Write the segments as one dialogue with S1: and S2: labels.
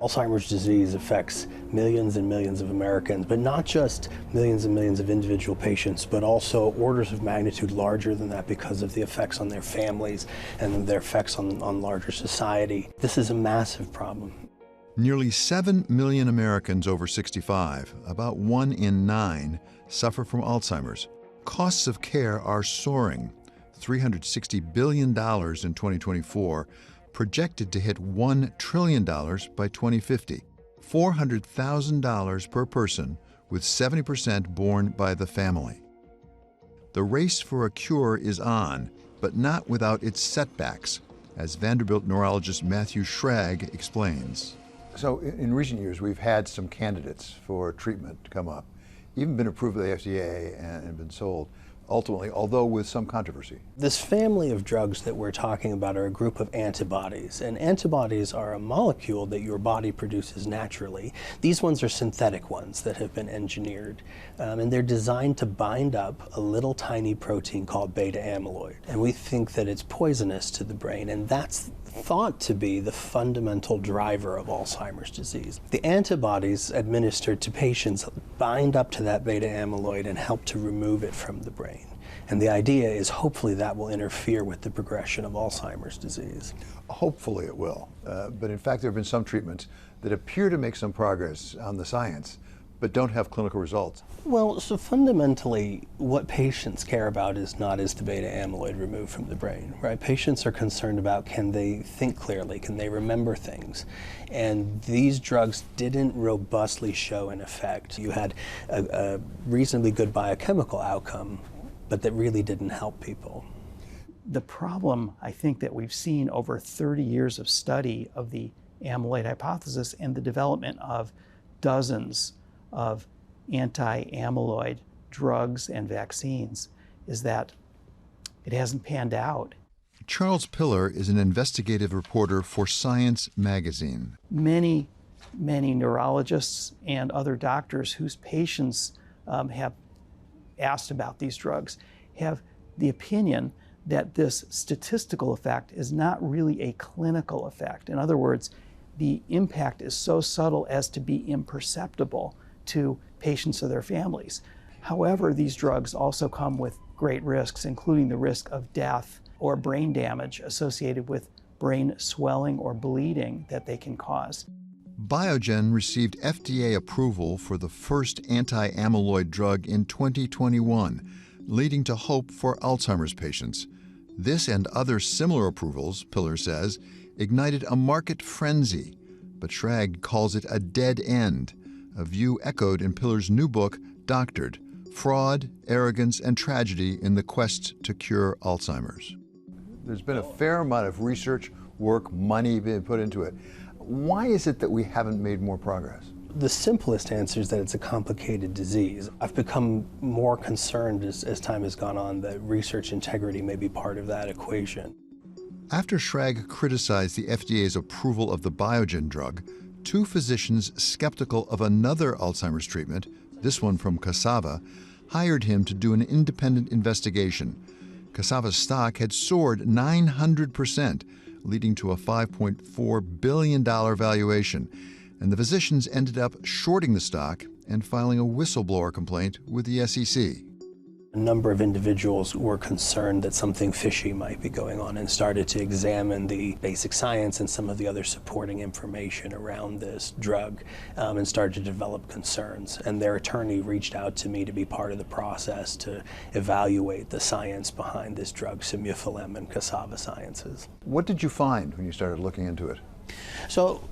S1: Alzheimer's disease affects millions and millions of Americans, but not just millions and millions of individual patients, but also orders of magnitude larger than that because of the effects on their families and their effects on larger society. This is a massive problem.
S2: Nearly 7 million Americans over 65, about 1 in 9, suffer from Alzheimer's. Costs of care are soaring, $360 billion in 2024, projected to hit $1 trillion by 2050, $400,000 per person, with 70% borne by the family. The race for a cure is on, but not without its setbacks, as Vanderbilt neurologist Matthew Schrag explains.
S3: So in recent years, we've had some candidates for treatment come up, even been approved by the FDA and been sold, ultimately, although with some controversy.
S1: This family of drugs that we're talking about are a group of antibodies, and antibodies are a molecule that your body produces naturally. These ones are synthetic ones that have been engineered, and they're designed to bind up a little tiny protein called beta amyloid, and we think that it's poisonous to the brain, and that's thought to be the fundamental driver of Alzheimer's disease. The antibodies administered to patients bind up to that beta amyloid and help to remove it from the brain. And the idea is hopefully that will interfere with the progression of Alzheimer's disease.
S3: Hopefully it will. But in fact, there have been some treatments that appear to make some progress on the science, but don't have clinical results.
S1: Well, so fundamentally, what patients care about is the beta amyloid removed from the brain, right? Patients are concerned about, can they think clearly? Can they remember things? And these drugs didn't robustly show an effect. You had a reasonably good biochemical outcome, but that really didn't help people.
S4: The problem, I think, that we've seen over 30 years of study of the amyloid hypothesis and the development of dozens of anti-amyloid drugs and vaccines is that it hasn't panned out.
S2: Charles Piller is an investigative reporter for Science magazine.
S4: Many neurologists and other doctors whose patients have asked about these drugs have the opinion that this statistical effect is not really a clinical effect. In other words, the impact is so subtle as to be imperceptible to patients or their families. However, these drugs also come with great risks, including the risk of death or brain damage associated with brain swelling or bleeding that they can cause.
S2: Biogen received FDA approval for the first anti-amyloid drug in 2021, leading to hope for Alzheimer's patients. This and other similar approvals, Piller says, ignited a market frenzy, but Schrag calls it a dead end, a view echoed in Piller's new book, Doctored: Fraud, Arrogance, and Tragedy in the Quest to Cure Alzheimer's.
S3: There's been a fair amount of research, work, money being put into it. Why is it that we haven't made more progress?
S1: The simplest answer is that it's a complicated disease. I've become more concerned as time has gone on that research integrity may be part of that equation.
S2: After Schrag criticized the FDA's approval of the Biogen drug, two physicians skeptical of another Alzheimer's treatment, this one from Cassava, hired him to do an independent investigation. Cassava's stock had soared 900%, leading to a $5.4 billion valuation, and the physicians ended up shorting the stock and filing a whistleblower complaint with the SEC.
S1: A number of individuals were concerned that something fishy might be going on and started to examine the basic science and some of the other supporting information around this drug and started to develop concerns. And their attorney reached out to me to be part of the process to evaluate the science behind this drug, Simufilm and Cassava Sciences.
S3: What did you find when you started looking into it?
S1: So,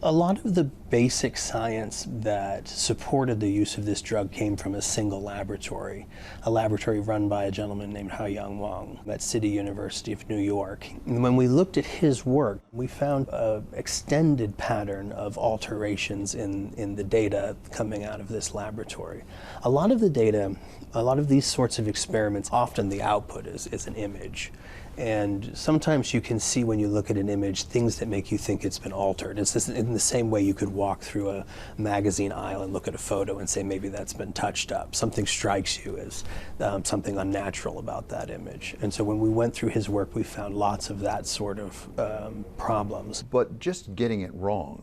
S1: a lot of the basic science that supported the use of this drug came from a single laboratory, a laboratory run by a gentleman named Haoyang Wang at City University of New York. And when we looked at his work, we found an extended pattern of alterations in the data coming out of this laboratory. A lot of the data, a lot of these sorts of experiments, often the output is an image. And sometimes you can see when you look at an image things that make you think it's been altered. It's just in the same way you could walk through a magazine aisle and look at a photo and say maybe that's been touched up. Something strikes you as something unnatural about that image. And so when we went through his work, we found lots of that sort of problems.
S3: But just getting it wrong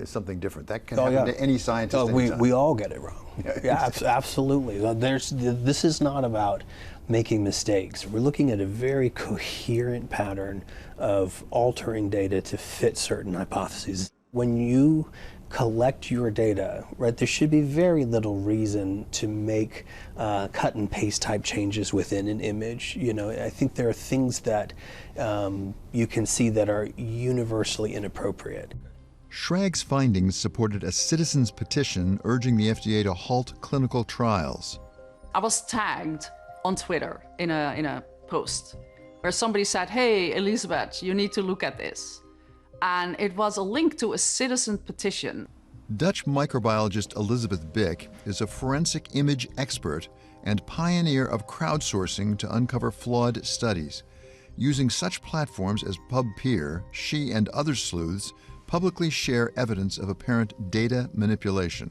S3: something different. That can happen to any scientist.
S1: We all get it wrong. Yeah, absolutely. This is not about making mistakes. We're looking at a very coherent pattern of altering data to fit certain hypotheses. When you collect your data, right, there should be very little reason to make cut and paste type changes within an image. You know, I think there are things that you can see that are universally inappropriate.
S2: Schrag's findings supported a citizens' petition urging the FDA to halt clinical trials.
S5: I was tagged on Twitter in a post where somebody said, "Hey, Elizabeth, you need to look at this." And it was a link to a citizen petition.
S2: Dutch microbiologist Elizabeth Bick is a forensic image expert and pioneer of crowdsourcing to uncover flawed studies. Using such platforms as PubPeer, she and other sleuths publicly share evidence of apparent data manipulation.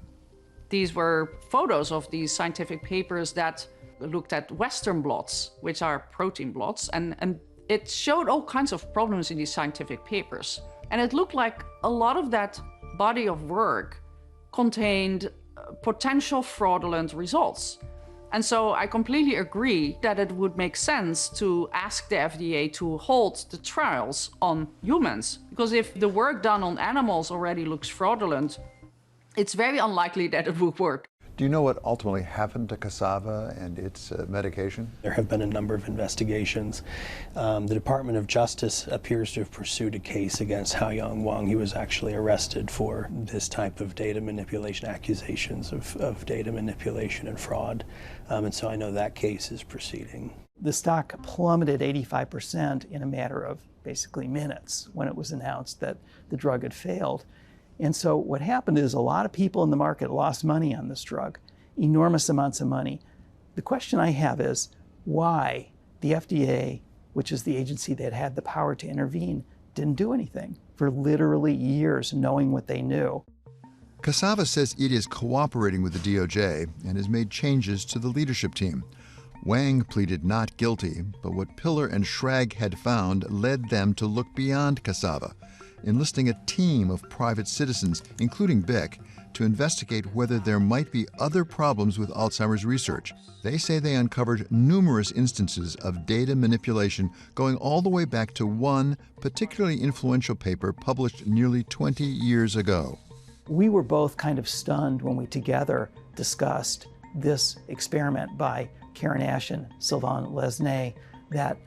S5: These were photos of these scientific papers that looked at Western blots, which are protein blots, and it showed all kinds of problems in these scientific papers. And it looked like a lot of that body of work contained potential fraudulent results. And so I completely agree that it would make sense to ask the FDA to halt the trials on humans. Because if the work done on animals already looks fraudulent, it's very unlikely that it would work.
S3: Do you know what ultimately happened to cassava and its medication?
S1: There have been a number of investigations. The Department of Justice appears to have pursued a case against Hao-Yang Wang. He was actually arrested for this type of data manipulation, accusations of data manipulation and fraud. And so I know that case is proceeding.
S4: The stock plummeted 85% in a matter of basically minutes when it was announced that the drug had failed. And so what happened is a lot of people in the market lost money on this drug, enormous amounts of money. The question I have is why the FDA, which is the agency that had the power to intervene, didn't do anything for literally years, knowing what they knew.
S2: Cassava says it is cooperating with the DOJ and has made changes to the leadership team. Wang pleaded not guilty, but what Pillar and Schrag had found led them to look beyond cassava, enlisting a team of private citizens, including Bick, to investigate whether there might be other problems with Alzheimer's research. They say they uncovered numerous instances of data manipulation going all the way back to one particularly influential paper published nearly 20 years ago.
S4: We were both kind of stunned when we together discussed this experiment by Karen Ash and Sylvain Lesnay that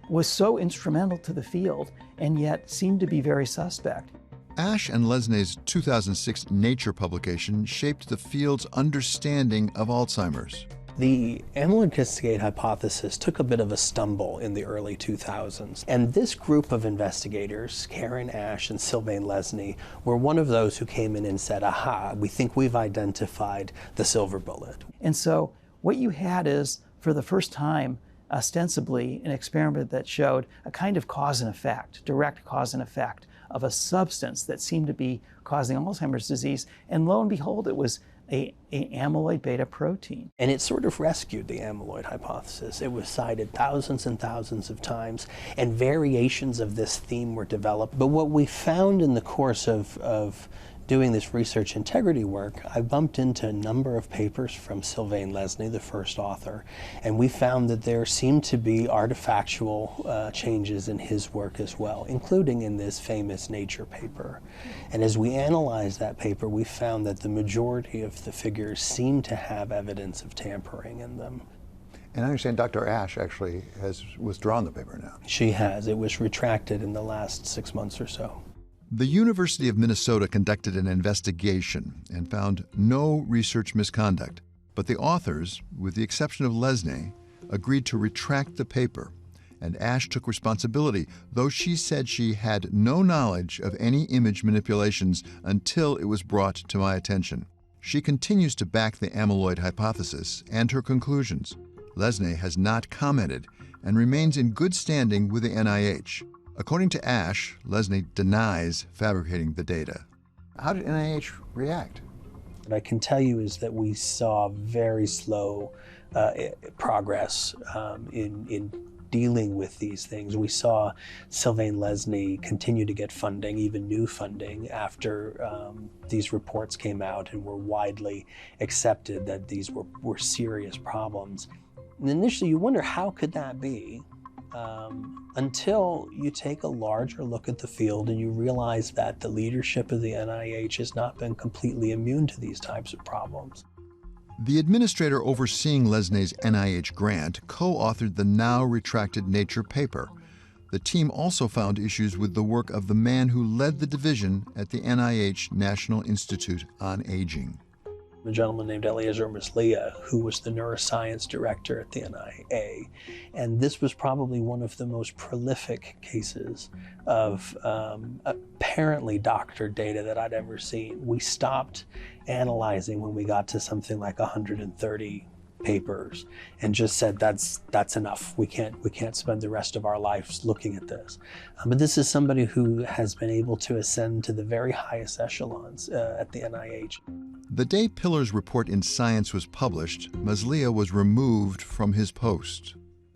S4: was so instrumental to the field and yet seemed to be very suspect.
S2: Ash and Lesnay's 2006 Nature publication shaped the field's understanding of Alzheimer's.
S1: The amyloid cascade hypothesis took a bit of a stumble in the early 2000s. And this group of investigators, Karen Ash and Sylvain Lesnay, were one of those who came in and said, aha, we think we've identified the silver bullet.
S4: And so what you had is, for the first time, ostensibly an experiment that showed a kind of cause and effect, direct cause and effect of a substance that seemed to be causing Alzheimer's disease. And lo and behold, it was a amyloid beta protein.
S1: And it sort of rescued the amyloid hypothesis. It was cited thousands and thousands of times, and variations of this theme were developed. But what we found in the course of doing this research integrity work, I bumped into a number of papers from Sylvain Lesnay, the first author, and we found that there seemed to be artifactual changes in his work as well, including in this famous Nature paper. And as we analyzed that paper, we found that the majority of the figures seemed to have evidence of tampering in them.
S3: And I understand Dr. Ash actually has withdrawn the paper now.
S1: She has. It was retracted in the last 6 months or so.
S2: The University of Minnesota conducted an investigation and found no research misconduct, but the authors, with the exception of Lesnay, agreed to retract the paper, and Ash took responsibility, though she said she had no knowledge of any image manipulations until it was brought to my attention. She continues to back the amyloid hypothesis and her conclusions. Lesnay has not commented and remains in good standing with the NIH. According to Ash, Lesnay denies fabricating the data.
S3: How did NIH react?
S1: What I can tell you is that we saw very slow progress in dealing with these things. We saw Sylvain Lesny continue to get funding, even new funding, after these reports came out and were widely accepted that these were serious problems. And initially you wonder, how could that be? Until you take a larger look at the field and you realize that the leadership of the NIH has not been completely immune to these types of problems.
S2: The administrator overseeing Lesnay's NIH grant co-authored the now retracted Nature paper. The team also found issues with the work of the man who led the division at the NIH National Institute on Aging.
S1: A gentleman named Eliezer Mislia, who was the neuroscience director at the NIA. And this was probably one of the most prolific cases of apparently doctored data that I'd ever seen. We stopped analyzing when we got to something like 130 papers and just said, that's enough. We can't spend the rest of our lives looking at this. But this is somebody who has been able to ascend to the very highest echelons at the NIH.
S2: The day Pillar's report in Science was published, Mislia was removed from his post.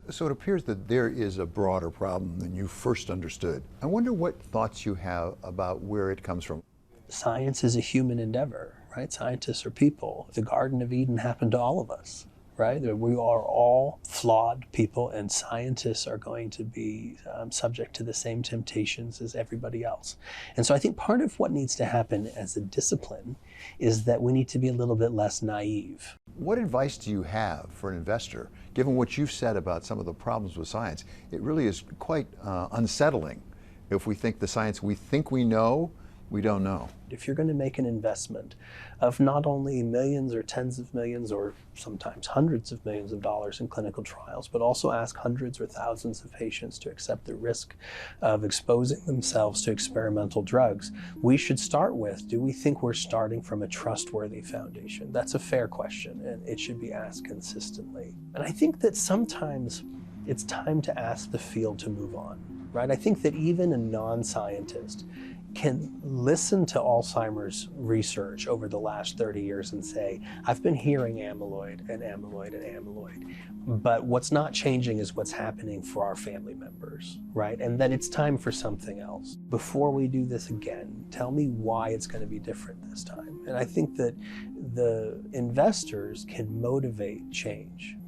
S3: So it appears that there is a broader problem than you first understood. I wonder what thoughts you have about where it comes from.
S1: Science is a human endeavor, right? Scientists are people. The Garden of Eden happened to all of us, right? We are all flawed people, and scientists are going to be subject to the same temptations as everybody else. And so I think part of what needs to happen as a discipline is that we need to be a little bit less naive.
S3: What advice do you have for an investor, given what you've said about some of the problems with science? It really is quite unsettling if we think the science we think we know, we don't know.
S1: If you're going to make an investment of not only millions or tens of millions or sometimes hundreds of millions of dollars in clinical trials, but also ask hundreds or thousands of patients to accept the risk of exposing themselves to experimental drugs, we should start with, do we think we're starting from a trustworthy foundation? That's a fair question, and it should be asked consistently. And I think that sometimes it's time to ask the field to move on, right? I think that even a non-scientist can listen to Alzheimer's research over the last 30 years and say, I've been hearing amyloid and amyloid and amyloid, but what's not changing is what's happening for our family members, right? And that it's time for something else. Before we do this again, tell me why it's going to be different this time. And I think that the investors can motivate change.